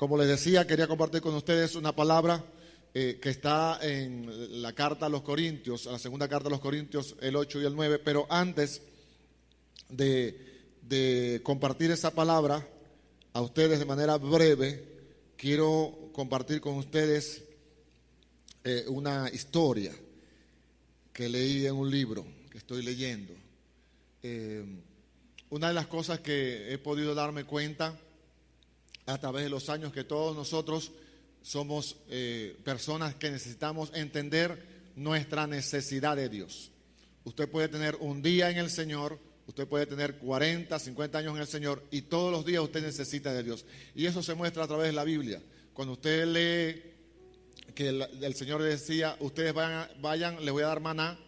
Como les decía, quería compartir con ustedes una palabra que está en la carta a los Corintios, a la segunda carta a los Corintios, el 8 y el 9. Pero antes de compartir esa palabra a ustedes de manera breve, quiero compartir con ustedes una historia que leí en un libro que estoy leyendo. Una de las cosas que he podido darme cuenta a través de los años, que todos nosotros somos personas que necesitamos entender nuestra necesidad de Dios. Usted puede tener un día en el Señor, usted puede tener 40, 50 años en el Señor, y todos los días usted necesita de Dios. Y eso se muestra a través de la Biblia. Cuando usted lee que el Señor le decía, ustedes vayan, les voy a dar maná,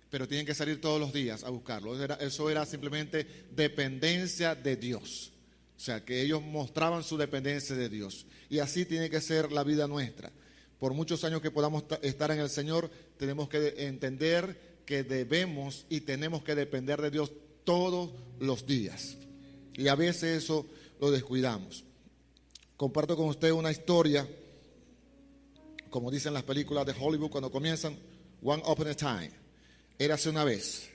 pero tienen que salir todos los días a buscarlo. Eso era simplemente dependencia de Dios. O sea, que ellos mostraban su dependencia de Dios. Y así tiene que ser la vida nuestra. Por muchos años que podamos estar en el Señor, tenemos que entender que debemos y tenemos que depender de Dios todos los días. Y a veces eso lo descuidamos. Comparto con usted una historia, como dicen las películas de Hollywood cuando comienzan, One Upon a Time. Érase una vez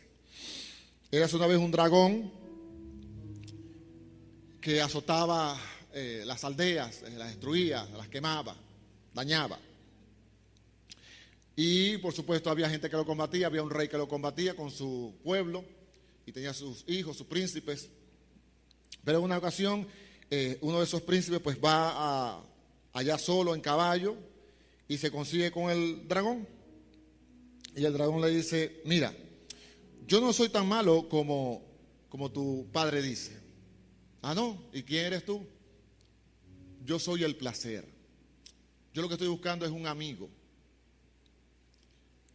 un dragón que azotaba las aldeas, las destruía, las quemaba, dañaba. Y por supuesto había gente que lo combatía, había un rey que lo combatía con su pueblo y tenía sus hijos, sus príncipes. Pero en una ocasión uno de esos príncipes pues va allá solo en caballo y se consigue con el dragón. Y el dragón le dice, mira, yo no soy tan malo como tu padre dice. Ah, no, ¿y quién eres tú? Yo soy el placer. Yo lo que estoy buscando es un amigo.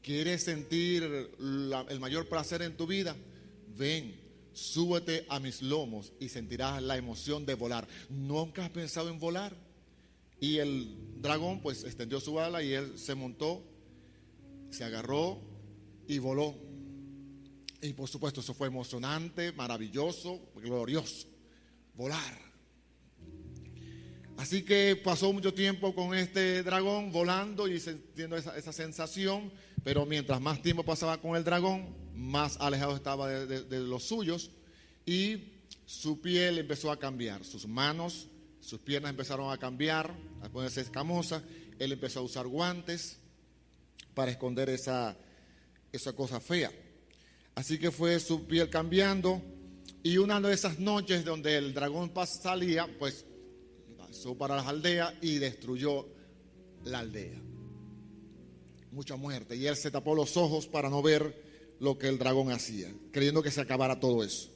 ¿Quieres sentir el mayor placer en tu vida? Ven, súbete a mis lomos y sentirás la emoción de volar. ¿Nunca has pensado en volar? Y el dragón pues extendió su ala y él se montó, se agarró y voló. Y por supuesto eso fue emocionante, maravilloso, glorioso. Volar. Así que pasó mucho tiempo con este dragón volando y sintiendo esa sensación, pero mientras más tiempo pasaba con el dragón, más alejado estaba de los suyos, y su piel empezó a cambiar, sus manos, sus piernas empezaron a cambiar, a ponerse escamosas. Él empezó a usar guantes para esconder esa cosa fea. Así que fue su piel cambiando. Y una de esas noches donde el dragón salía, pues pasó para las aldeas y destruyó la aldea. Mucha muerte. Y él se tapó los ojos para no ver lo que el dragón hacía, creyendo que se acabara todo eso,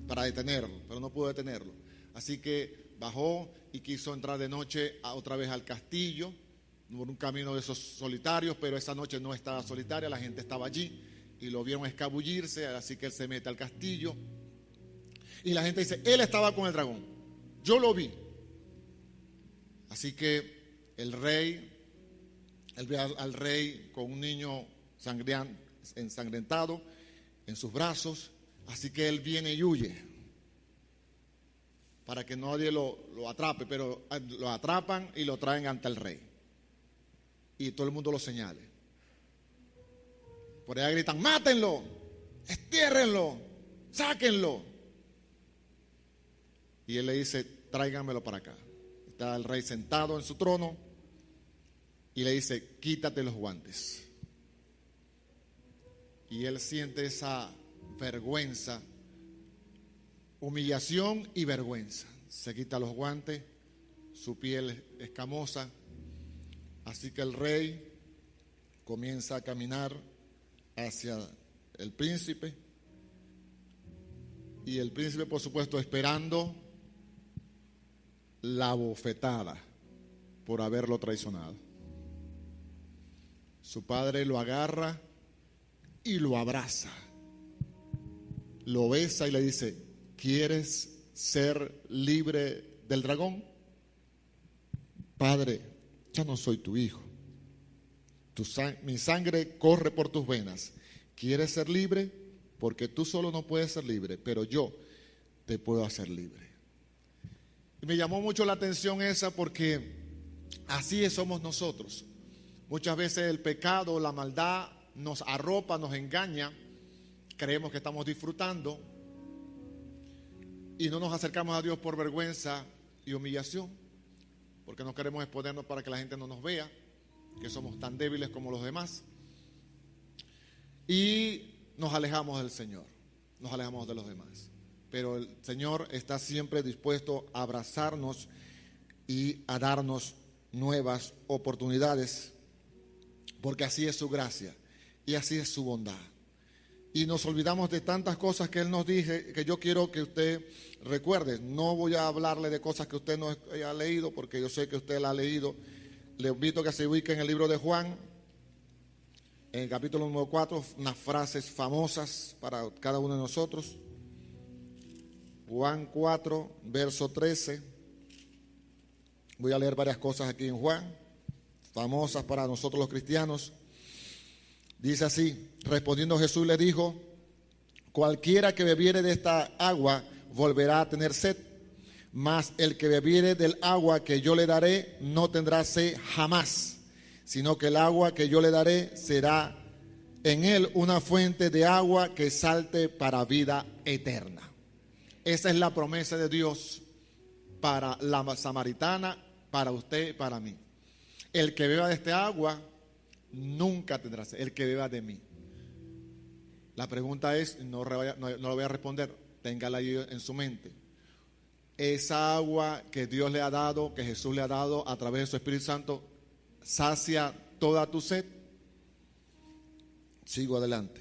para detenerlo, pero no pudo detenerlo. Así que bajó y quiso entrar de noche otra vez al castillo, por un camino de esos solitarios, pero esa noche no estaba solitaria, la gente estaba allí y lo vieron escabullirse, así que él se mete al castillo. Y la gente dice, él estaba con el dragón, yo lo vi. Así que el rey, él ve al rey con un niño ensangrentado en sus brazos. Así que él viene y huye para que nadie lo atrape, pero lo atrapan y lo traen ante el rey. Y todo el mundo lo señale. Por allá gritan, mátenlo, estiérrenlo, sáquenlo. Y él le dice, tráiganmelo para acá. Está el rey sentado en su trono y le dice, quítate los guantes. Y él siente esa vergüenza, humillación y vergüenza. Se quita los guantes, su piel escamosa. Así que el rey comienza a caminar hacia el príncipe. Y el príncipe, por supuesto, esperando la bofetada por haberlo traicionado. Su padre lo agarra y lo abraza, lo besa y le dice, ¿quieres ser libre del dragón? Padre, ya no soy tu hijo. Mi sangre corre por tus venas. ¿Quieres ser libre? Porque tú solo no puedes ser libre, pero yo te puedo hacer libre. Y me llamó mucho la atención esa porque así somos nosotros. Muchas veces el pecado, la maldad nos arropa, nos engaña, creemos que estamos disfrutando y no nos acercamos a Dios por vergüenza y humillación, porque no queremos exponernos para que la gente no nos vea, que somos tan débiles como los demás, y nos alejamos del Señor, nos alejamos de los demás. Pero el Señor está siempre dispuesto a abrazarnos y a darnos nuevas oportunidades, porque así es su gracia y así es su bondad. Y nos olvidamos de tantas cosas que Él nos dice, que yo quiero que usted recuerde. No voy a hablarle de cosas que usted no haya leído, porque yo sé que usted la ha leído. Le invito a que se ubique en el libro de Juan, en el capítulo número 4, unas frases famosas para cada uno de nosotros. Juan 4, verso 13. Voy a leer varias cosas aquí en Juan, famosas para nosotros los cristianos. Dice así: respondiendo Jesús le dijo: cualquiera que bebiere de esta agua volverá a tener sed, mas el que bebiere del agua que yo le daré no tendrá sed jamás, sino que el agua que yo le daré será en él una fuente de agua que salte para vida eterna. Esa es la promesa de Dios para la samaritana, para usted y para mí. El que beba de este agua nunca tendrá sed, el que beba de mí. La pregunta es, no lo voy a responder, téngala ahí en su mente. Esa agua que Dios le ha dado, que Jesús le ha dado a través de su Espíritu Santo, ¿sacia toda tu sed? Sigo adelante.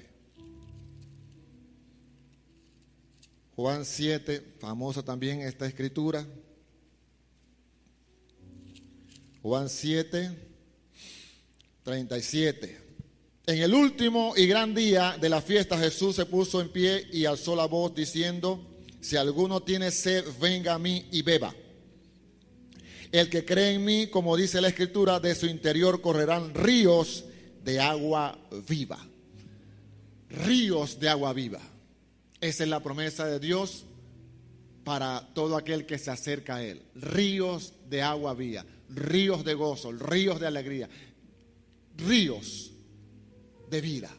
Juan 7, famosa también esta escritura. Juan 7, 37. En el último y gran día de la fiesta, Jesús se puso en pie y alzó la voz diciendo: si alguno tiene sed, venga a mí y beba. El que cree en mí, como dice la Escritura, de su interior correrán ríos de agua viva. Ríos de agua viva. Esa es la promesa de Dios para todo aquel que se acerca a Él. Ríos de agua viva, ríos de gozo, ríos de alegría, ríos de vida.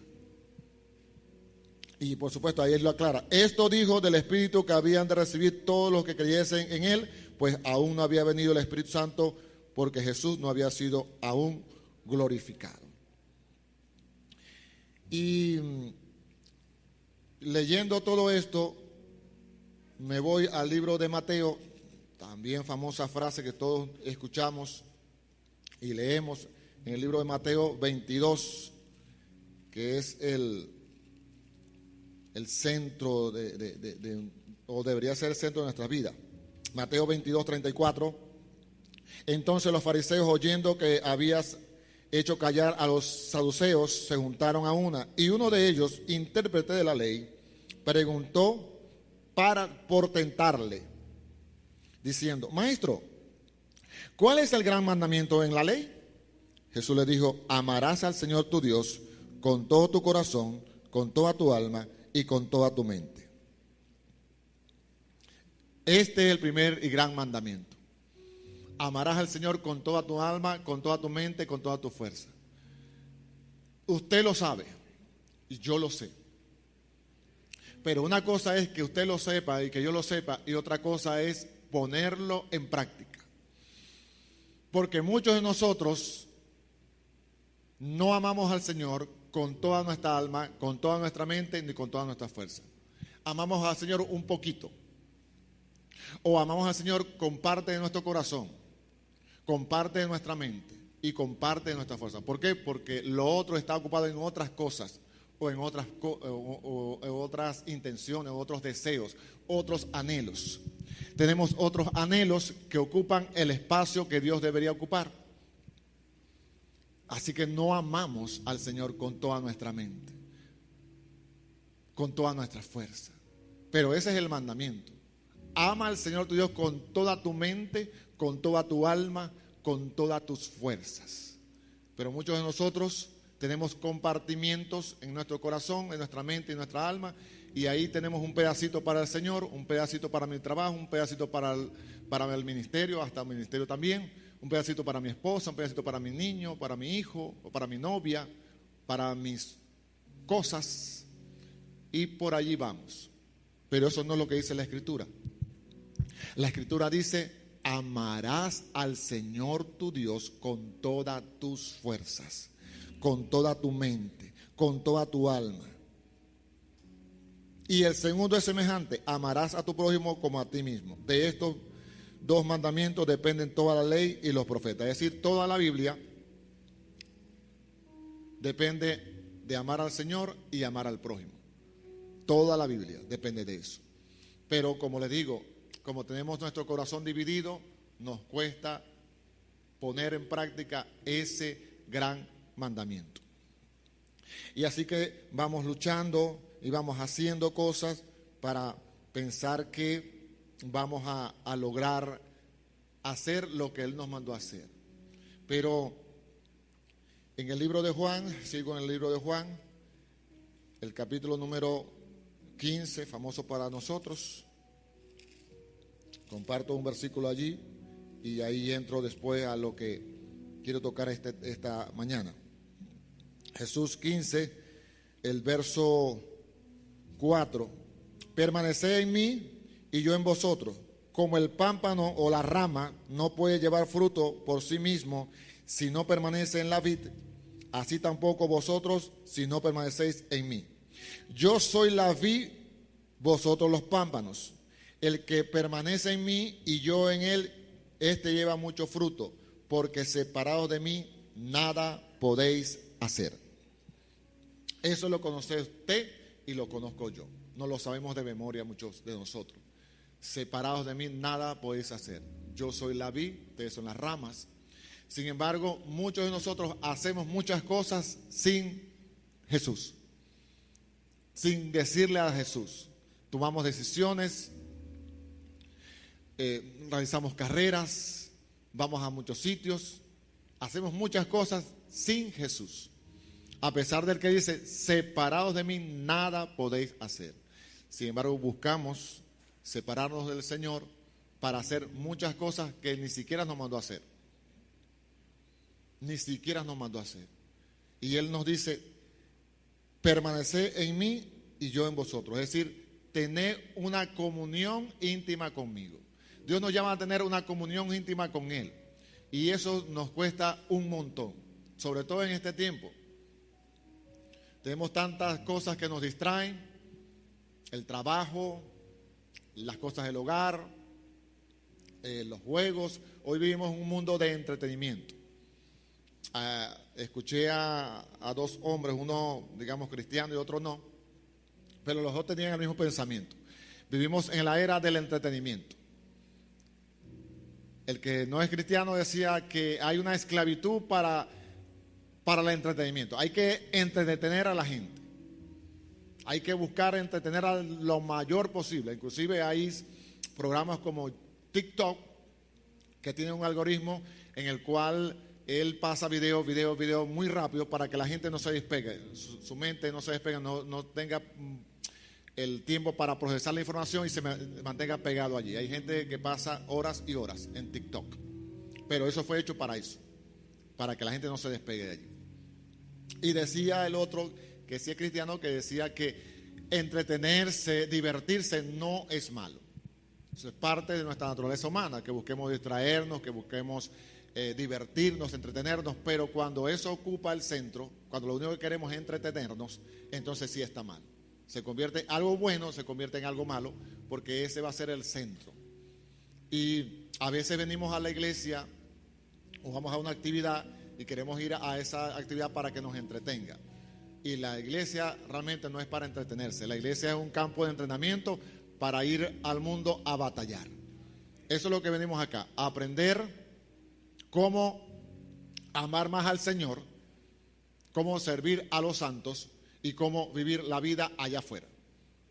Y por supuesto ahí Él lo aclara: esto dijo del Espíritu que habían de recibir todos los que creyesen en Él, pues aún no había venido el Espíritu Santo, porque Jesús no había sido aún glorificado. Y leyendo todo esto, me voy al libro de Mateo, también famosa frase que todos escuchamos y leemos en el libro de Mateo 22, que es el centro o debería ser el centro de nuestra vida. Mateo 22, 34. Entonces los fariseos, oyendo que habías hecho callar a los saduceos, se juntaron a una, y uno de ellos, intérprete de la ley, preguntó por tentarle, diciendo: maestro, ¿cuál es el gran mandamiento en la ley? Jesús le dijo: amarás al Señor tu Dios con todo tu corazón, con toda tu alma y con toda tu mente. Este es el primer y gran mandamiento. Amarás al Señor con toda tu alma, con toda tu mente, con toda tu fuerza. Usted lo sabe y yo lo sé. Pero una cosa es que usted lo sepa y que yo lo sepa, y otra cosa es ponerlo en práctica. Porque muchos de nosotros no amamos al Señor con toda nuestra alma, con toda nuestra mente ni con toda nuestra fuerza. Amamos al Señor un poquito. O amamos al Señor con parte de nuestro corazón, con parte de nuestra mente y con parte de nuestra fuerza. ¿Por qué? Porque lo otro está ocupado en otras cosas, o en otras intenciones, otros deseos, otros anhelos. Tenemos otros anhelos que ocupan el espacio que Dios debería ocupar. Así que no amamos al Señor con toda nuestra mente, con toda nuestra fuerza. Pero ese es el mandamiento. Ama al Señor tu Dios con toda tu mente, con toda tu alma, con todas tus fuerzas. Pero muchos de nosotros tenemos compartimientos en nuestro corazón, en nuestra mente y en nuestra alma, y ahí tenemos un pedacito para el Señor, un pedacito para mi trabajo, un pedacito para el ministerio, hasta el ministerio también, un pedacito para mi esposa, un pedacito para mi niño, para mi hijo, o para mi novia, para mis cosas, y por allí vamos. Pero eso no es lo que dice la Escritura. La Escritura dice: amarás al Señor tu Dios con todas tus fuerzas, con toda tu mente, con toda tu alma. Y el segundo es semejante: amarás a tu prójimo como a ti mismo. De estos dos mandamientos dependen toda la ley y los profetas. Es decir, toda la Biblia depende de amar al Señor y amar al prójimo. Toda la Biblia depende de eso. Pero como les digo, como tenemos nuestro corazón dividido, nos cuesta poner en práctica ese gran mandamiento. Y así que vamos luchando y vamos haciendo cosas para pensar que vamos a lograr hacer lo que Él nos mandó a hacer. Pero en el libro de Juan, sigo en el libro de Juan, el capítulo número 15, famoso para nosotros. Comparto un versículo allí y ahí entro después a lo que quiero tocar esta mañana. Jesús 15, el verso 4: permaneced en mí y yo en vosotros. Como el pámpano o la rama no puede llevar fruto por sí mismo si no permanece en la vid, así tampoco vosotros si no permanecéis en mí. Yo soy la vid, vosotros los pámpanos. El que permanece en mí y yo en él, este lleva mucho fruto, porque separados de mí nada podéis hacer. Eso lo conoce usted y lo conozco yo. No lo sabemos de memoria muchos de nosotros. Separados de mí nada podéis hacer. Yo soy la vid, ustedes son las ramas. Sin embargo, muchos de nosotros hacemos muchas cosas sin Jesús, sin decirle a Jesús. Tomamos decisiones, realizamos carreras, vamos a muchos sitios, hacemos muchas cosas sin Jesús. A pesar del que dice: separados de mí nada podéis hacer. Sin embargo, buscamos separarnos del Señor para hacer muchas cosas que ni siquiera nos mandó a hacer. Ni siquiera nos mandó a hacer. Y Él nos dice: permaneced en mí y yo en vosotros. Es decir, tener una comunión íntima conmigo. Dios nos llama a tener una comunión íntima con Él. Y eso nos cuesta un montón, sobre todo en este tiempo. Tenemos tantas cosas que nos distraen: el trabajo, las cosas del hogar, los juegos. Hoy vivimos en un mundo de entretenimiento. Escuché a dos hombres, uno digamos cristiano y otro no, pero los dos tenían el mismo pensamiento. Vivimos en la era del entretenimiento. El que no es cristiano decía que hay una esclavitud para el entretenimiento. Hay que entretener a la gente. Hay que buscar entretener a lo mayor posible. Inclusive hay programas como TikTok que tienen un algoritmo en el cual él pasa video muy rápido para que la gente no se despegue, su mente no se despegue, no tenga el tiempo para procesar la información y se mantenga pegado allí. Hay gente que pasa horas y horas en TikTok, pero eso fue hecho para eso, para que la gente no se despegue de allí. Y decía el otro, que sí es cristiano, que decía que entretenerse, divertirse no es malo. Eso es parte de nuestra naturaleza humana, que busquemos distraernos, que busquemos divertirnos, entretenernos, pero cuando eso ocupa el centro, cuando lo único que queremos es entretenernos, entonces sí está mal. Se convierte algo bueno, se convierte en algo malo, porque ese va a ser el centro. Y a veces venimos a la iglesia o vamos a una actividad y queremos ir a esa actividad para que nos entretenga. Y la iglesia realmente no es para entretenerse. La iglesia es un campo de entrenamiento para ir al mundo a batallar. Eso es lo que venimos acá, a aprender cómo amar más al Señor, cómo servir a los santos y cómo vivir la vida allá afuera.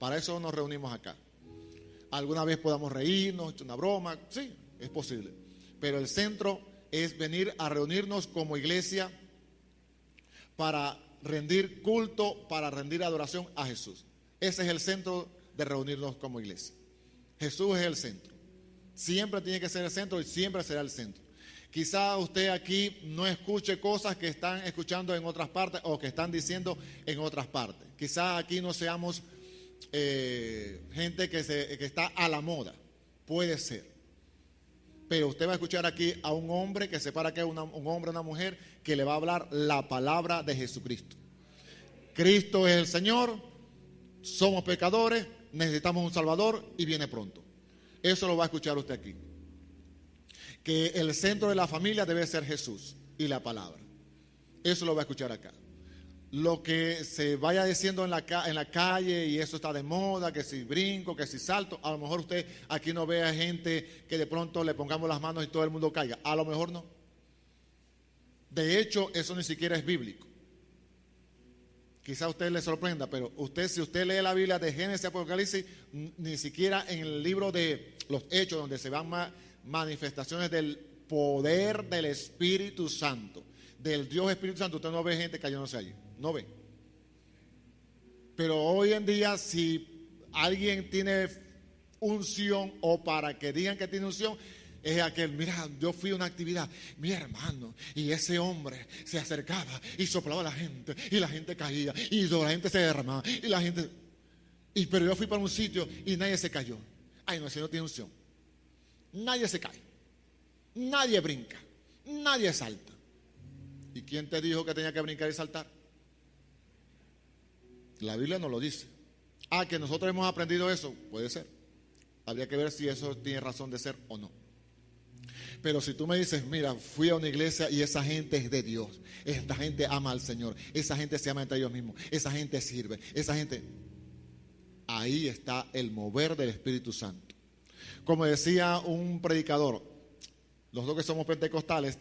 Para eso nos reunimos acá. Alguna vez podamos reírnos, echar una broma, sí, es posible. Pero el centro es venir a reunirnos como iglesia para rendir culto, para rendir adoración a Jesús. Ese es el centro de reunirnos como iglesia. Jesús es el centro. Siempre tiene que ser el centro y siempre será el centro. Quizá usted aquí no escuche cosas que están escuchando en otras partes o que están diciendo en otras partes. Quizá aquí no seamos gente que está a la moda. Puede ser. Pero usted va a escuchar aquí a un hombre que separa que es un hombre o una mujer que le va a hablar la palabra de Jesucristo. Cristo es el Señor, somos pecadores, necesitamos un Salvador y viene pronto. Eso lo va a escuchar usted aquí. Que el centro de la familia debe ser Jesús y la palabra. Eso lo va a escuchar acá. Lo que se vaya diciendo en la calle y eso está de moda, que si brinco, que si salto, a lo mejor usted aquí no ve a gente que de pronto le pongamos las manos y todo el mundo caiga. A lo mejor no. De hecho, eso ni siquiera es bíblico. Quizá a usted le sorprenda, pero si usted lee la Biblia de Génesis a Apocalipsis, ni siquiera en el libro de los Hechos, donde se van manifestaciones del poder del Espíritu Santo, del Dios Espíritu Santo, usted no ve gente cayéndose allí, no ve. Pero hoy en día, si alguien tiene unción, o para que digan que tiene unción, es aquel, mira, yo fui a una actividad, mi hermano, y ese hombre se acercaba y soplaba a la gente, y la gente caía, y la gente se derramaba, y la gente, pero yo fui para un sitio y nadie se cayó. Ay, no, ese no tiene unción. Nadie se cae, nadie brinca, nadie salta. ¿Y quién te dijo que tenía que brincar y saltar? La Biblia no lo dice. Que nosotros hemos aprendido eso, puede ser. Habría que ver si eso tiene razón de ser o no. Pero si tú me dices, mira, fui a una iglesia y esa gente es de Dios, esta gente ama al Señor, esa gente se ama entre ellos mismos, esa gente sirve, esa gente, ahí está el mover del Espíritu Santo. Como decía un predicador, nosotros que somos pentecostales,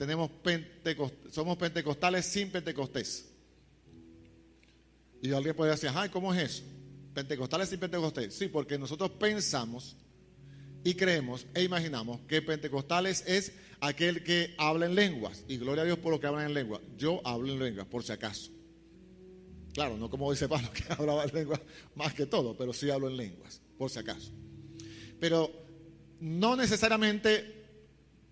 somos pentecostales sin Pentecostés. Y alguien puede decir, ay, ¿cómo es eso? Pentecostales sin Pentecostés. Sí, porque nosotros pensamos y creemos e imaginamos que pentecostales es aquel que habla en lenguas. Y gloria a Dios por lo que hablan en lenguas. Yo hablo en lenguas, por si acaso. Claro, no como dice Pablo, que hablaba en lenguas más que todo, pero sí hablo en lenguas, por si acaso. Pero no necesariamente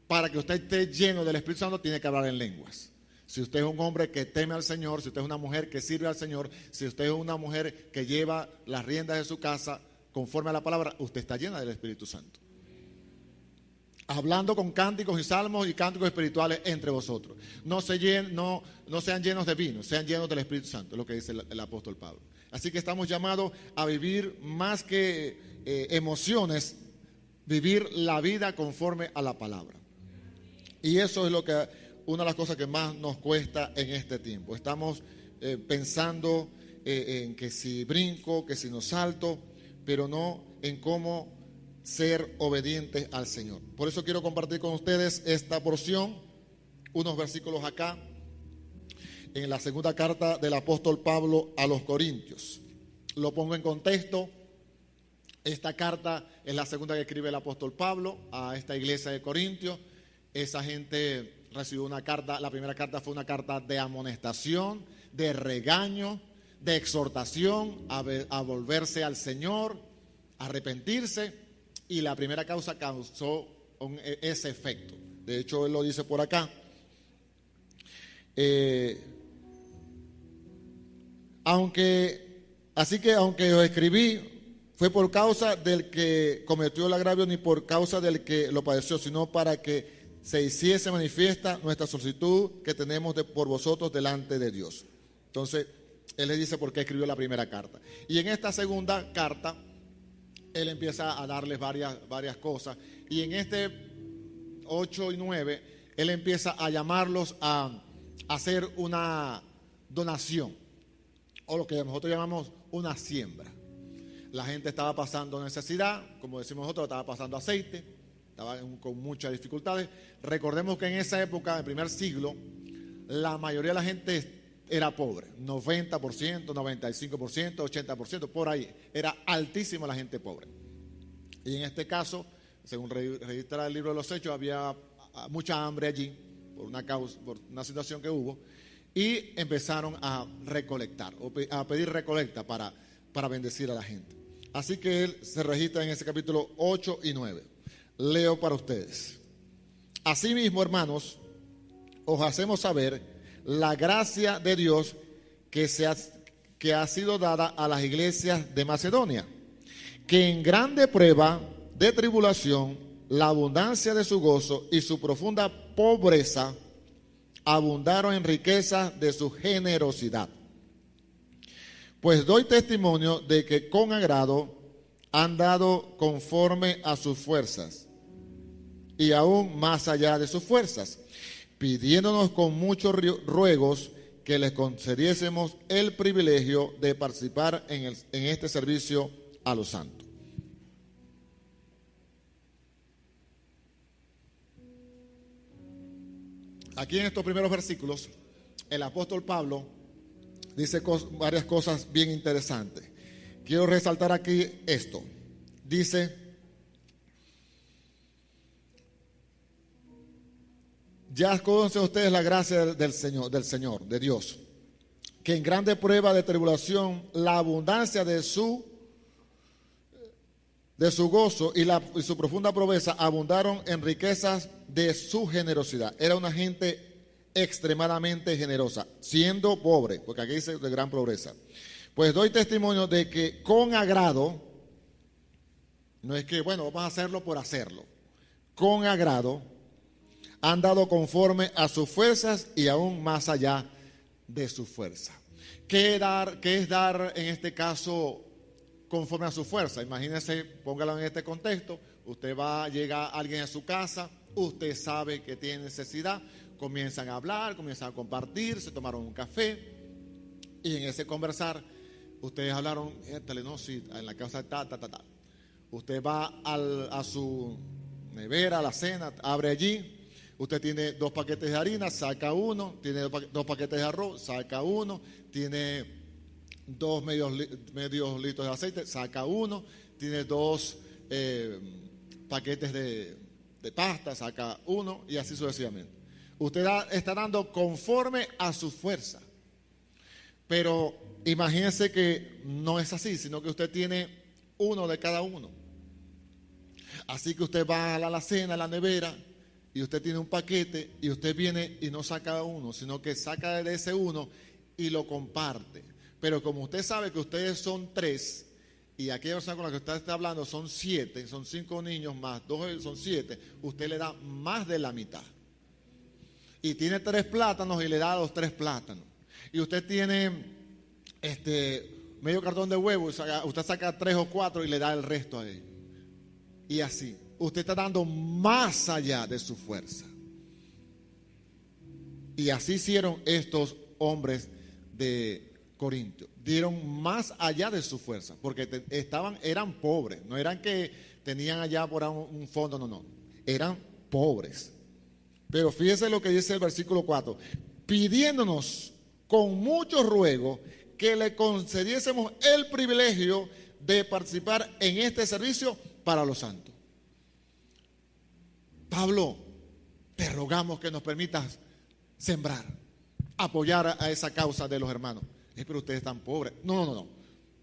para que usted esté lleno del Espíritu Santo tiene que hablar en lenguas. Si usted es un hombre que teme al Señor, si usted es una mujer que sirve al Señor, si usted es una mujer que lleva las riendas de su casa conforme a la palabra, usted está llena del Espíritu Santo. Hablando con cánticos y salmos y cánticos espirituales entre vosotros. No sean llenos de vino, sean llenos del Espíritu Santo, es lo que dice el apóstol Pablo. Así que estamos llamados a vivir más que emociones, vivir la vida conforme a la palabra. Y eso es una de las cosas que más nos cuesta en este tiempo. Estamos pensando en que si brinco, que si no salto, pero no en cómo ser obedientes al Señor. Por eso quiero compartir con ustedes esta porción, unos versículos acá, en la segunda carta del apóstol Pablo a los Corintios. Lo pongo en contexto. Esta carta es la segunda que escribe el apóstol Pablo a esta iglesia de Corintios. Esa gente recibió una carta, la primera carta fue una carta de amonestación, de regaño, de exhortación a volverse al Señor, a arrepentirse. Y la primera causa causó ese efecto. De hecho, él lo dice por acá. Así que aunque os escribí, fue por causa del que cometió el agravio, ni por causa del que lo padeció, sino para que se hiciese manifiesta nuestra solicitud que tenemos por vosotros delante de Dios. Entonces, él le dice por qué escribió la primera carta. Y en esta segunda carta, él empieza a darles varias cosas. Y en este 8 y 9, él empieza a llamarlos a hacer una donación, o lo que nosotros llamamos una siembra. La gente estaba pasando necesidad, como decimos nosotros, estaba pasando aceite, estaba con muchas dificultades. Recordemos que en esa época, en el primer siglo, la mayoría de la gente era pobre, 90%, 95%, 80%, por ahí. Era altísima la gente pobre. Y en este caso, según registra el libro de los Hechos, había mucha hambre allí por una situación que hubo. Y empezaron a recolectar, a pedir recolecta para para bendecir a la gente. Así que él se registra en ese capítulo 8 y 9. Leo para ustedes. Asimismo, hermanos, os hacemos saber la gracia de Dios que ha sido dada a las iglesias de Macedonia, que en grande prueba de tribulación, la abundancia de su gozo y su profunda pobreza abundaron en riqueza de su generosidad. Pues doy testimonio de que con agrado han dado conforme a sus fuerzas y aún más allá de sus fuerzas, pidiéndonos con muchos ruegos que les concediésemos el privilegio de participar en este servicio a los santos. Aquí en estos primeros versículos, el apóstol Pablo dice varias cosas bien interesantes. Quiero resaltar aquí esto. Dice: ya conocen ustedes la gracia del Señor, de Dios, que en grande prueba de tribulación, la abundancia de su gozo y su profunda pobreza abundaron en riquezas de su generosidad. Era una gente extremadamente generosa, siendo pobre, porque aquí dice de gran pobreza. Pues doy testimonio de que con agrado, no es que, bueno, vamos a hacerlo por hacerlo, con agrado han dado conforme a sus fuerzas y aún más allá de sus fuerzas. ¿Qué es dar en este caso conforme a su fuerza? Imagínense, póngalo en este contexto. Usted llega alguien a su casa, usted sabe que tiene necesidad, comienzan a hablar, comienzan a compartir, se tomaron un café y en ese conversar ustedes hablaron, no, sí, en la casa tal. Usted va a su nevera, a la cena, abre allí. Usted tiene 2 paquetes de harina, saca uno. Tiene 2 paquetes de arroz, saca uno. Tiene 2 medios litros de aceite, saca uno. Tiene 2 paquetes de pasta, saca uno. Y así sucesivamente. Usted está dando conforme a su fuerza. Pero imagínese que no es así, sino que usted tiene uno de cada uno. Así que usted va a la alacena, a la nevera, y usted tiene un paquete y usted viene y no saca uno, sino que saca de ese uno y lo comparte. Pero como usted sabe que ustedes son 3 y aquella persona con la que usted está hablando son 7, son 5 niños más 2 son 7, usted le da más de la mitad. Y tiene 3 plátanos y le da los 3 plátanos. Y usted tiene medio cartón de huevo, usted saca 3 o 4 y le da el resto a él. Y así, usted está dando más allá de su fuerza. Y así hicieron estos hombres de Corintio. Dieron más allá de su fuerza, porque eran pobres. No eran que tenían allá por un fondo, no. Eran pobres. Pero fíjese lo que dice el versículo 4. Pidiéndonos con mucho ruego que le concediésemos el privilegio de participar en este servicio para los santos. Pablo, te rogamos que nos permitas sembrar, apoyar a esa causa de los hermanos. Pero ustedes están pobres. No.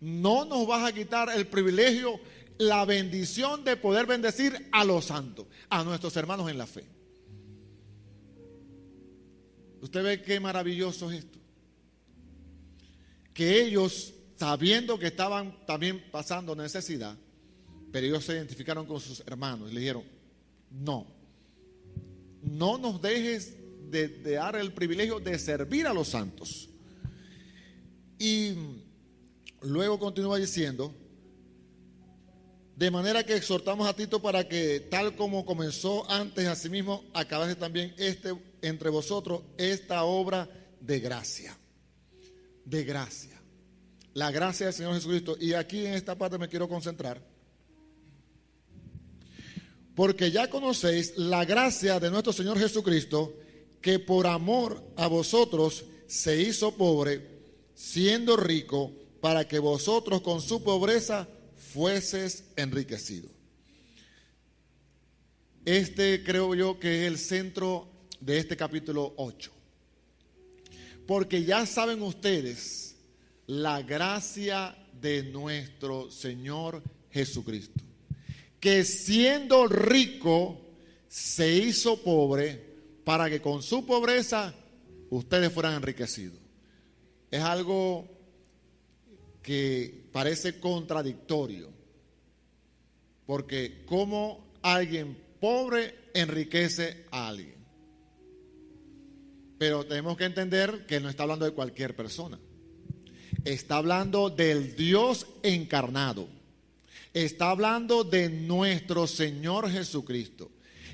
No nos vas a quitar el privilegio, la bendición de poder bendecir a los santos, a nuestros hermanos en la fe. Usted ve qué maravilloso es esto. Que ellos, sabiendo que estaban también pasando necesidad, pero ellos se identificaron con sus hermanos y le dijeron: no nos dejes de dar el privilegio de servir a los santos. Y luego continúa diciendo: de manera que exhortamos a Tito para que, tal como comenzó antes, asimismo acabase también entre vosotros esta obra de gracia. De gracia. La gracia del Señor Jesucristo. Y aquí en esta parte me quiero concentrar. Porque ya conocéis la gracia de nuestro Señor Jesucristo, que por amor a vosotros se hizo pobre, siendo rico, para que vosotros con su pobreza fueses enriquecidos. Creo yo que es el centro de este capítulo 8. Porque ya saben ustedes la gracia de nuestro Señor Jesucristo, que siendo rico se hizo pobre para que con su pobreza ustedes fueran enriquecidos. Es algo que parece contradictorio, porque ¿cómo alguien pobre enriquece a alguien? Pero tenemos que entender que no está hablando de cualquier persona. Está hablando del Dios encarnado. Está hablando de nuestro Señor Jesucristo.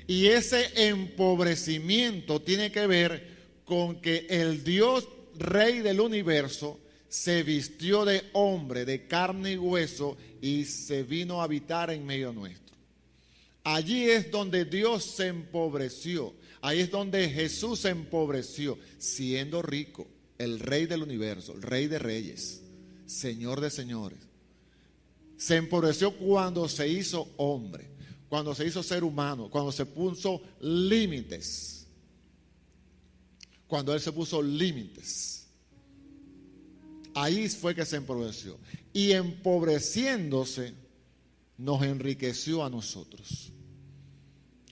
Y ese empobrecimiento tiene que ver con que el Dios Rey del universo se vistió de hombre, de carne y hueso, y se vino a habitar en medio nuestro. Allí es donde Dios se empobreció. Ahí es donde Jesús se empobreció, siendo rico, el Rey del universo, el Rey de reyes, Señor de señores. Se empobreció cuando se hizo hombre, cuando se hizo ser humano, cuando se puso límites. Cuando Él se puso límites. Ahí fue que se empobreció. Y empobreciéndose, nos enriqueció a nosotros.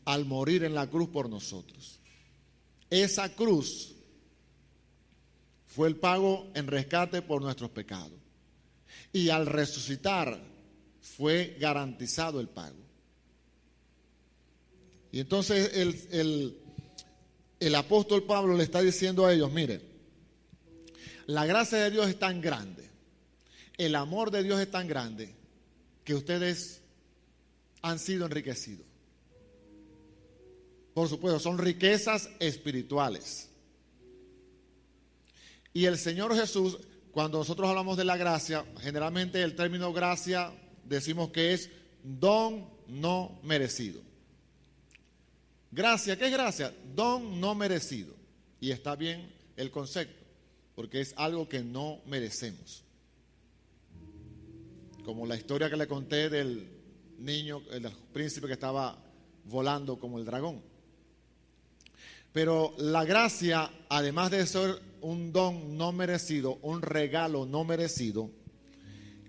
Al morir en la cruz por nosotros. Esa cruz fue el pago en rescate por nuestros pecados. Y al resucitar fue garantizado el pago. Y entonces el apóstol Pablo le está diciendo a ellos, mire, la gracia de Dios es tan grande, el amor de Dios es tan grande, que ustedes han sido enriquecidos. Por supuesto, son riquezas espirituales. Y el Señor Jesús, cuando nosotros hablamos de la gracia, generalmente el término gracia decimos que es don no merecido. Gracia, ¿qué es gracia? Don no merecido. Y está bien el concepto, porque es algo que no merecemos. Como la historia que le conté del niño, el príncipe que estaba volando como el dragón. Pero la gracia, además de ser un don no merecido, un regalo no merecido,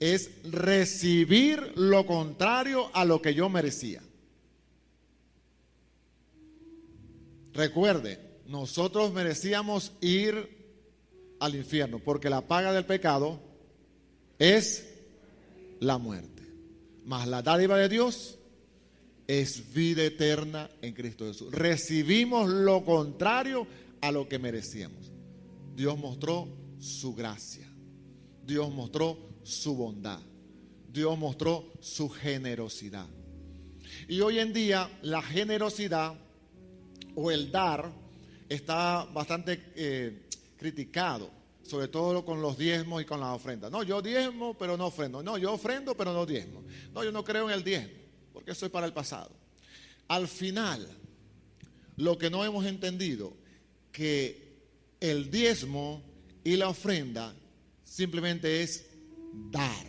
es recibir lo contrario a lo que yo merecía. Recuerde, nosotros merecíamos ir al infierno, porque la paga del pecado es la muerte. Mas la dádiva de Dios es vida eterna en Cristo Jesús. Recibimos lo contrario a lo que merecíamos. Dios mostró su gracia. Dios mostró su bondad. Dios mostró su generosidad. Y hoy en día la generosidad o el dar está bastante criticado, sobre todo con los diezmos y con las ofrendas. No, yo diezmo pero no ofrendo. No, yo ofrendo pero no diezmo. No, yo no creo en el diezmo, porque eso es para el pasado. Al final, lo que no hemos entendido, que el diezmo y la ofrenda simplemente es dar.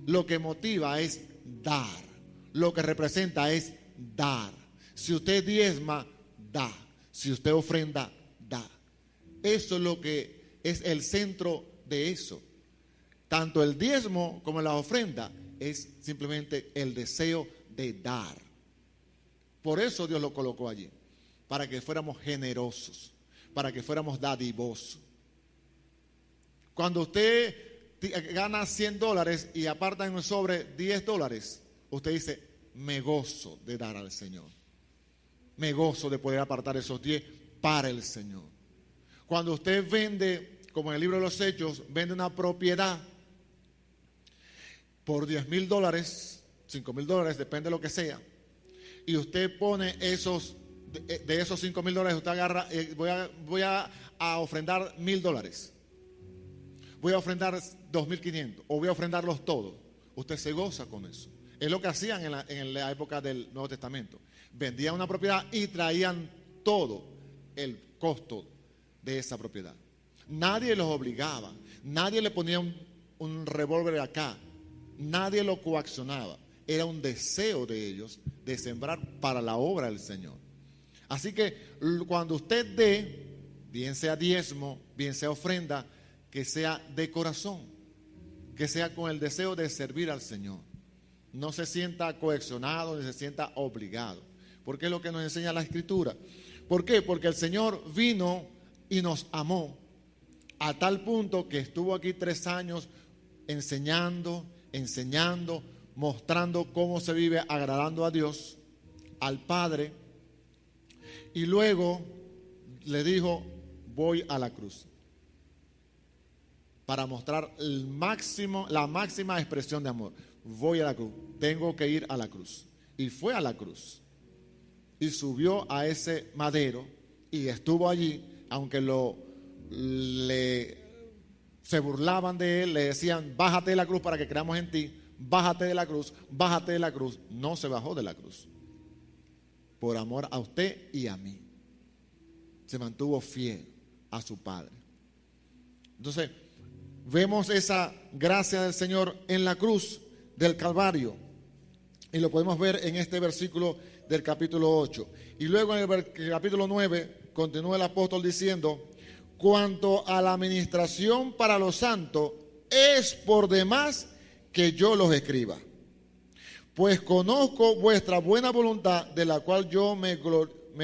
Lo que motiva es dar. Lo que representa es dar. Si usted diezma, da. Si usted ofrenda, da. Eso es lo que es el centro de eso. Tanto el diezmo como la ofrenda es simplemente el deseo de dar. Por eso Dios lo colocó allí, para que fuéramos generosos, para que fuéramos dadivosos. Cuando usted gana $100 y aparta en un sobre $10, usted dice, me gozo de dar al Señor. Me gozo de poder apartar esos 10 para el Señor. Cuando usted vende, como en el libro de los Hechos, vende una propiedad por $10,000, $5,000, depende de lo que sea, y usted pone de esos $5,000, usted agarra, voy a ofrendar $1,000, voy a ofrendar 2,500, o voy a ofrendarlos todos. Usted se goza con eso. Es lo que hacían en la época del Nuevo Testamento. Vendían una propiedad y traían todo el costo de esa propiedad. Nadie los obligaba, nadie le ponía un revólver acá, nadie lo coaccionaba. Era un deseo de ellos de sembrar para la obra del Señor. Así que cuando usted dé, bien sea diezmo, bien sea ofrenda, que sea de corazón, que sea con el deseo de servir al Señor. No se sienta coaccionado ni se sienta obligado, porque es lo que nos enseña la Escritura. ¿Por qué? Porque el Señor vino y nos amó a tal punto que estuvo aquí 3 años enseñando, mostrando cómo se vive agradando a Dios, al Padre, y luego le dijo: voy a la cruz, para mostrar la máxima expresión de amor. Voy a la cruz, tengo que ir a la cruz. Y fue a la cruz y subió a ese madero y estuvo allí, aunque se burlaban de él, le decían: bájate de la cruz para que creamos en ti, bájate de la cruz, bájate de la cruz. No se bajó de la cruz, por amor a usted y a mí. Se mantuvo fiel a su Padre. Entonces, vemos esa gracia del Señor en la cruz del Calvario, y lo podemos ver en este versículo del capítulo 8. Y luego en el capítulo 9 continúa el apóstol diciendo: cuanto a la administración para los santos, es por demás que yo los escriba, pues conozco vuestra buena voluntad, de la cual yo me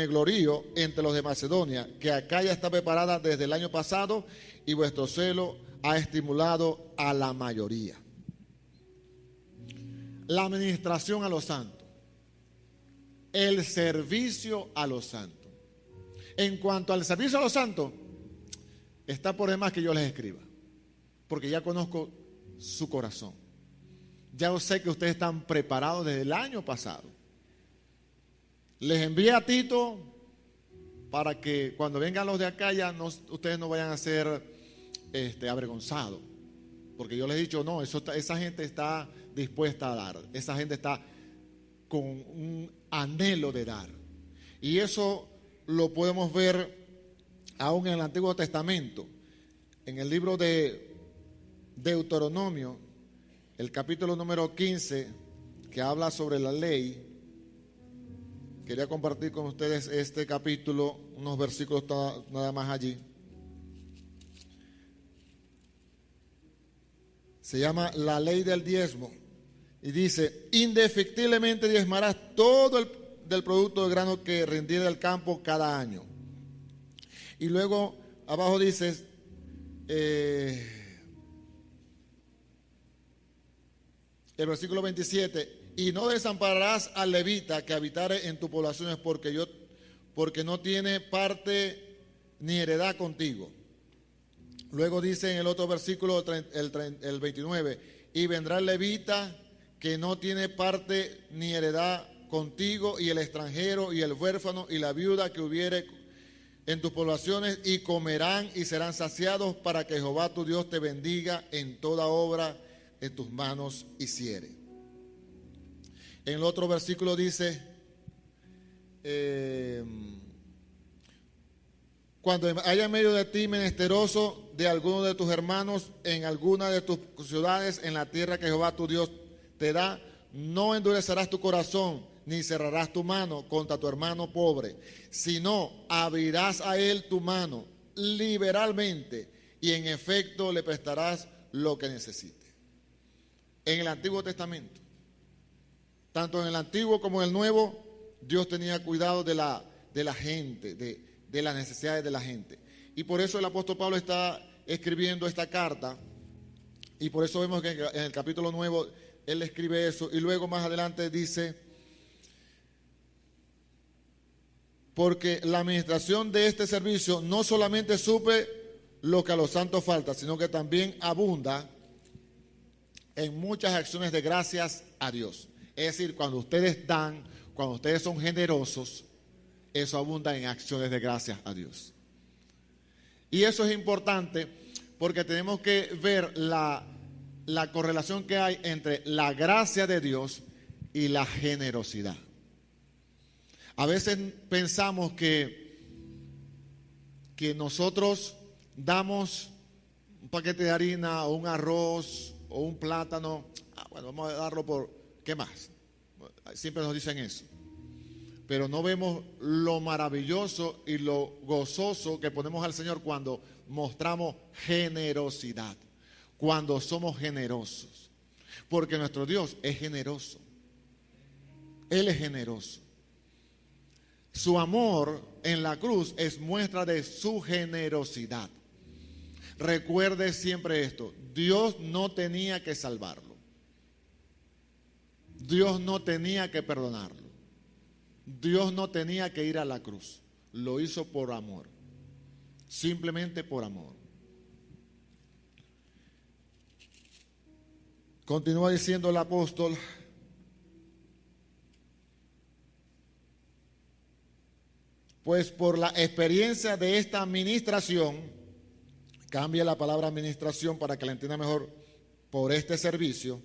glorío entre los de Macedonia, que Acaya está preparada desde el año pasado, y vuestro celo ha estimulado a la mayoría. La administración a los santos, el servicio a los santos. En cuanto al servicio a los santos, está por demás que yo les escriba, porque ya conozco su corazón. Ya sé que ustedes están preparados desde el año pasado. Les envié a Tito para que cuando vengan los de Acaya ustedes no vayan a ser avergonzados, porque yo les he dicho: no, esa gente está dispuesta a dar, esa gente está con un anhelo de dar. Y eso lo podemos ver aún en el Antiguo Testamento, en el libro de Deuteronomio, el capítulo número 15, que habla sobre la ley. Quería compartir con ustedes este capítulo, unos versículos nada más allí. Se llama la ley del diezmo, y dice: indefectiblemente diezmarás todo del producto de grano que rendiere del campo cada año. Y luego abajo dice, el versículo 27: y no desampararás al levita que habitare en tus poblaciones, porque no tiene parte ni heredad contigo. Luego dice en el otro versículo, el 29: y vendrá el levita que no tiene parte ni heredad contigo, y el extranjero y el huérfano y la viuda que hubiere en tus poblaciones, y comerán y serán saciados, para que Jehová tu Dios te bendiga en toda obra de tus manos hiciere. En el otro versículo dice: cuando haya en medio de ti menesteroso de alguno de tus hermanos en alguna de tus ciudades en la tierra que Jehová tu Dios te da, no endurecerás tu corazón, ni cerrarás tu mano contra tu hermano pobre, sino abrirás a él tu mano liberalmente, y en efecto le prestarás lo que necesite. En el Antiguo Testamento, tanto en el Antiguo como en el Nuevo, Dios tenía cuidado de la gente, de las necesidades de la gente. Y por eso el apóstol Pablo está escribiendo esta carta, y por eso vemos que en el capítulo 9 él escribe eso, y luego más adelante dice: porque la administración de este servicio no solamente suple lo que a los santos falta, sino que también abunda en muchas acciones de gracias a Dios. Es decir, cuando ustedes dan, cuando ustedes son generosos, eso abunda en acciones de gracias a Dios. Y eso es importante, porque tenemos que ver la correlación que hay entre la gracia de Dios y la generosidad. A veces pensamos que nosotros damos un paquete de harina o un arroz o un plátano. Bueno, vamos a darlo por, ¿qué más? Siempre nos dicen eso. pero no vemos lo maravilloso y lo gozoso que ponemos al Señor cuando mostramos generosidad, cuando somos generosos, porque nuestro Dios es generoso. Él es generoso. Su amor en la cruz es muestra de su generosidad. Recuerde siempre esto: Dios no tenía que salvarlo. Dios no tenía que perdonarlo. Dios no tenía que ir a la cruz. Lo hizo por amor. Simplemente por amor. Continúa diciendo el apóstol: pues por la experiencia de esta administración, cambia la palabra administración para que la entienda mejor, por este servicio,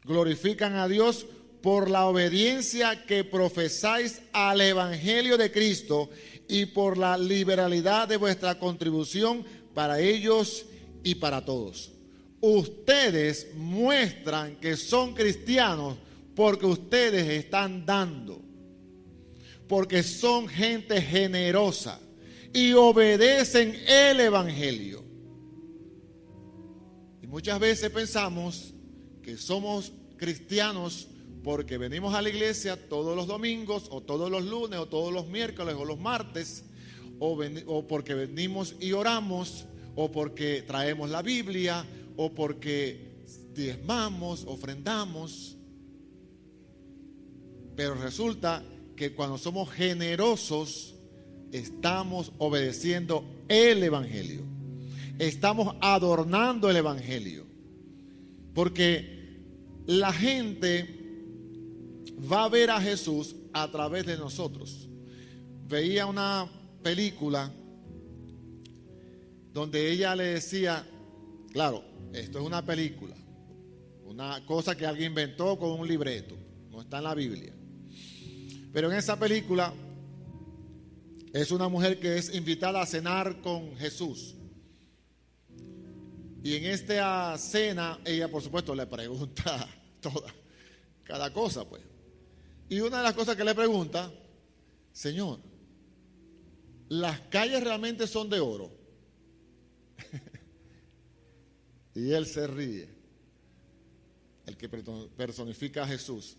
glorifican a Dios por la obediencia que profesáis al Evangelio de Cristo y por la liberalidad de vuestra contribución para ellos y para todos. Ustedes muestran que son cristianos porque ustedes están dando, porque son gente generosa y obedecen el Evangelio. Y muchas veces pensamos que somos cristianos porque venimos a la iglesia todos los domingos, o todos los lunes, o todos los miércoles, o los martes, o porque venimos y oramos, o porque traemos la Biblia, o porque diezmamos, ofrendamos. Pero resulta que cuando somos generosos, estamos obedeciendo el Evangelio. Estamos adornando el Evangelio. Porque la gente va a ver a Jesús a través de nosotros. Veía una película donde ella le decía, claro, esto es una película, una cosa que alguien inventó con un libreto, no está en la Biblia. Pero en esa película es una mujer que es invitada a cenar con Jesús. Y en esta cena ella, por supuesto, le pregunta cada cosa, pues. Y una de las cosas que le pregunta: Señor, ¿las calles realmente son de oro? Y él se ríe, el que personifica a Jesús.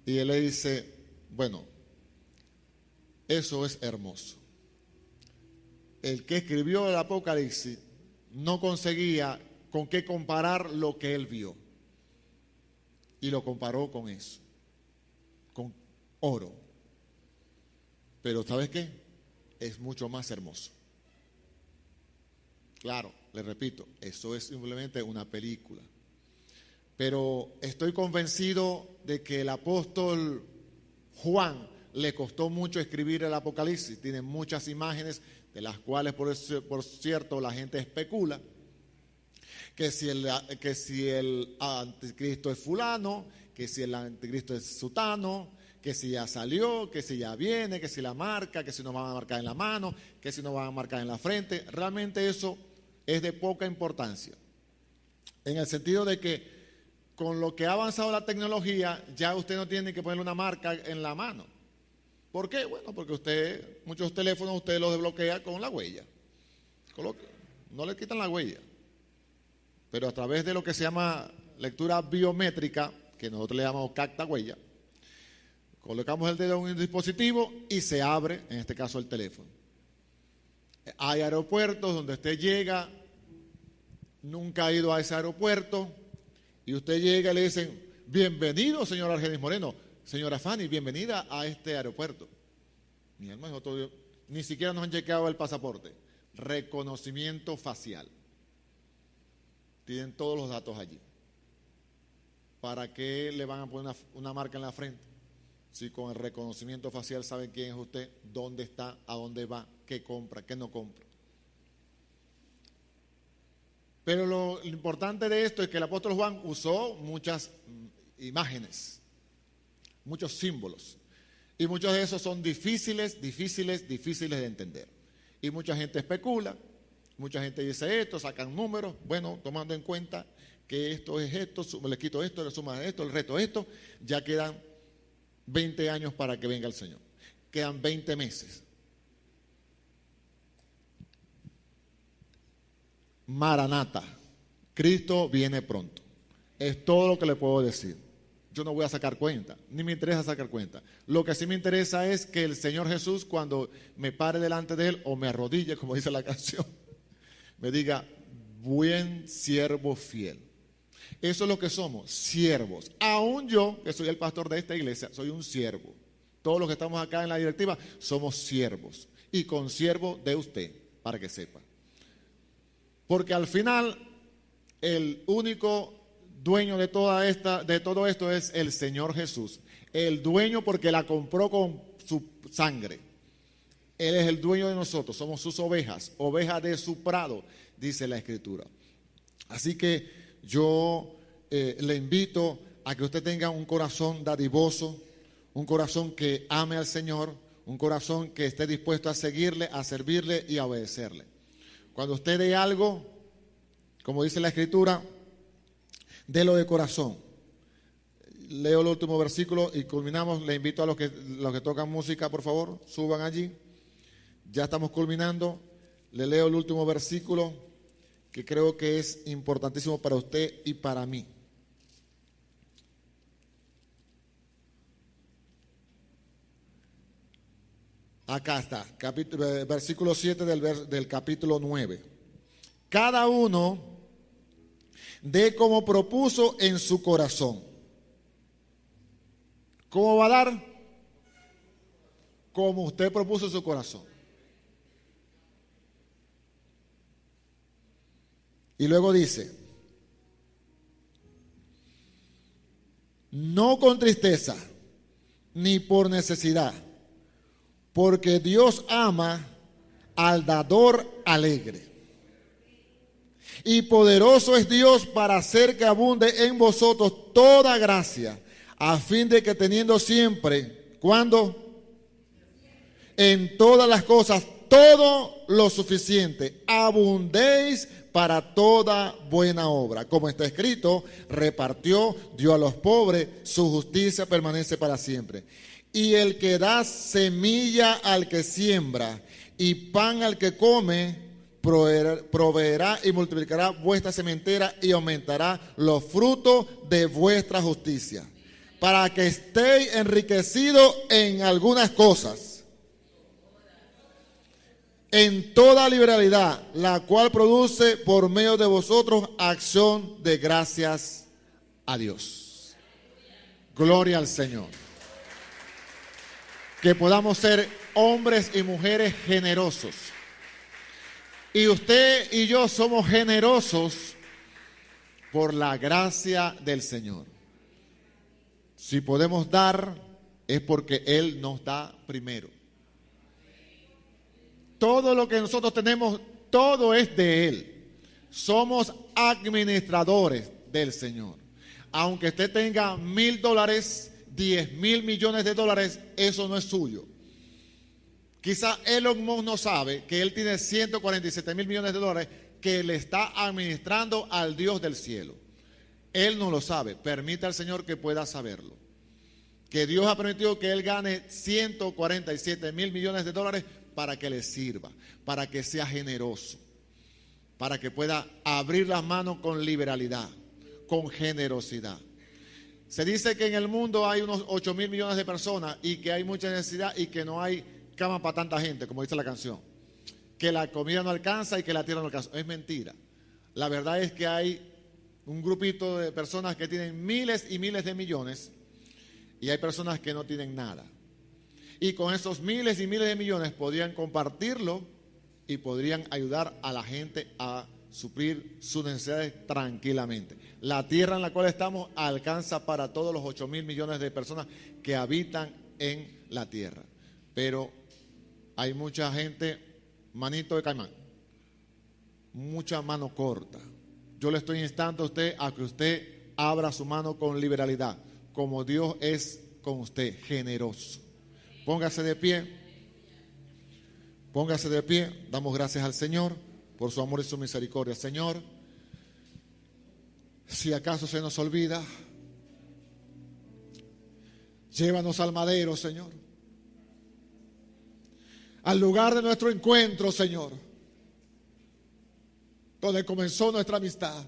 Y él le dice: bueno, eso es hermoso. El que escribió el Apocalipsis no conseguía con qué comparar lo que él vio. Y lo comparó con eso, con oro. Pero ¿sabes qué? Es mucho más hermoso. Claro, le repito, eso es simplemente una película. Pero estoy convencido de que el apóstol Juan le costó mucho escribir el Apocalipsis. Tiene muchas imágenes de las cuales, por cierto, la gente especula que si el anticristo es fulano, que si el anticristo es sutano, que si ya salió, que si ya viene, que si la marca, que si nos van a marcar en la mano, que si nos van a marcar en la frente. Realmente eso es de poca importancia, en el sentido de que con lo que ha avanzado la tecnología, ya usted no tiene que ponerle una marca en la mano. ¿Por qué? Bueno, porque muchos teléfonos usted los desbloquea con la huella. No le quitan la huella. Pero a través de lo que se llama lectura biométrica, que nosotros le llamamos capta huella, colocamos el dedo en un dispositivo y se abre, en este caso, el teléfono. Hay aeropuertos donde usted llega, nunca ha ido a ese aeropuerto, y usted llega y le dicen: bienvenido, señor Argenis Moreno, señora Fanny, bienvenida a este aeropuerto. Mi hermano, nosotros ni siquiera nos han chequeado el pasaporte. Reconocimiento facial. Tienen todos los datos allí. ¿Para qué le van a poner una marca en la frente? Si con el reconocimiento facial saben quién es usted, dónde está, a dónde va, qué compra, qué no compra. Pero lo importante de esto es que el apóstol Juan usó muchas imágenes, muchos símbolos. Y muchos de esos son difíciles de entender. Y mucha gente especula, mucha gente dice esto, sacan números, bueno, tomando en cuenta que esto es esto, le quito esto, le suman esto, el resto esto, ya quedan 20 años para que venga el Señor. Quedan 20 meses. Maranata, Cristo viene pronto. Es todo lo que le puedo decir. Yo no voy a sacar cuenta, ni me interesa sacar cuenta. Lo que sí me interesa es que el Señor Jesús, cuando me pare delante de Él o me arrodille, como dice la canción, me diga, buen siervo fiel. Eso es lo que somos, siervos. Aún yo, que soy el pastor de esta iglesia, soy un siervo. Todos los que estamos acá en la directiva somos siervos. Y consiervo de usted, para que sepa. Porque al final, el único dueño de todo esto es el Señor Jesús. El dueño porque la compró con su sangre. Él es el dueño de nosotros, somos sus ovejas, ovejas de su prado, dice la Escritura. Así que yo le invito a que usted tenga un corazón dadivoso, un corazón que ame al Señor, un corazón que esté dispuesto a seguirle, a servirle y a obedecerle. Cuando usted dé algo, como dice la Escritura, délo de corazón. Leo el último versículo y culminamos. Le invito a los que tocan música, por favor, suban allí. Ya estamos culminando. Le leo el último versículo que creo que es importantísimo para usted y para mí. Acá está, versículo 7 del capítulo 9. Cada uno dé como propuso en su corazón. ¿Cómo va a dar? Como usted propuso en su corazón. Y luego dice, no con tristeza, ni por necesidad, porque Dios ama al dador alegre. Y poderoso es Dios para hacer que abunde en vosotros toda gracia, a fin de que teniendo siempre, ¿cuándo? En todas las cosas, todo lo suficiente, abundéis para toda buena obra. Como está escrito, repartió, dio a los pobres, su justicia permanece para siempre. Y el que da semilla al que siembra y pan al que come, proveerá y multiplicará vuestra sementera y aumentará los frutos de vuestra justicia, para que estéis enriquecidos en algunas cosas, en toda liberalidad, la cual produce por medio de vosotros acción de gracias a Dios. Gloria al Señor. Que podamos ser hombres y mujeres generosos. Y usted y yo somos generosos por la gracia del Señor. Si podemos dar, es porque Él nos da primero. Todo lo que nosotros tenemos, todo es de Él. Somos administradores del Señor. Aunque usted tenga $1,000, 10,000 millones de dólares, eso no es suyo. Quizá Elon Musk no sabe que él tiene 147,000 millones de dólares que le está administrando al Dios del cielo. Él no lo sabe. Permita al Señor que pueda saberlo. Que Dios ha permitido que él gane 147,000 millones de dólares para que le sirva, para que sea generoso, para que pueda abrir las manos con liberalidad, con generosidad. Se dice que en el mundo hay unos 8,000 millones de personas y que hay mucha necesidad y que no hay cama para tanta gente, como dice la canción. Que la comida no alcanza y que la tierra no alcanza. Es mentira. La verdad es que hay un grupito de personas que tienen miles y miles de millones y hay personas que no tienen nada. Y con esos miles y miles de millones podrían compartirlo y podrían ayudar a la gente a suplir sus necesidades tranquilamente. La tierra en la cual estamos alcanza para todos los 8,000 millones de personas que habitan en la tierra. Pero hay mucha gente, manito de caimán, mucha mano corta. Yo le estoy instando a usted a que usted abra su mano con liberalidad, como Dios es con usted, generoso. Póngase de pie. Póngase de pie. Damos gracias al Señor por su amor y su misericordia. Señor, si acaso se nos olvida, Llévanos al madero, Señor. Al lugar de nuestro encuentro, Señor, donde comenzó nuestra amistad.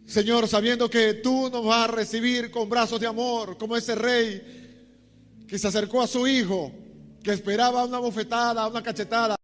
Señor, sabiendo que tú nos vas a recibir con brazos de amor, como ese rey que se acercó a su hijo, que esperaba una bofetada, una cachetada,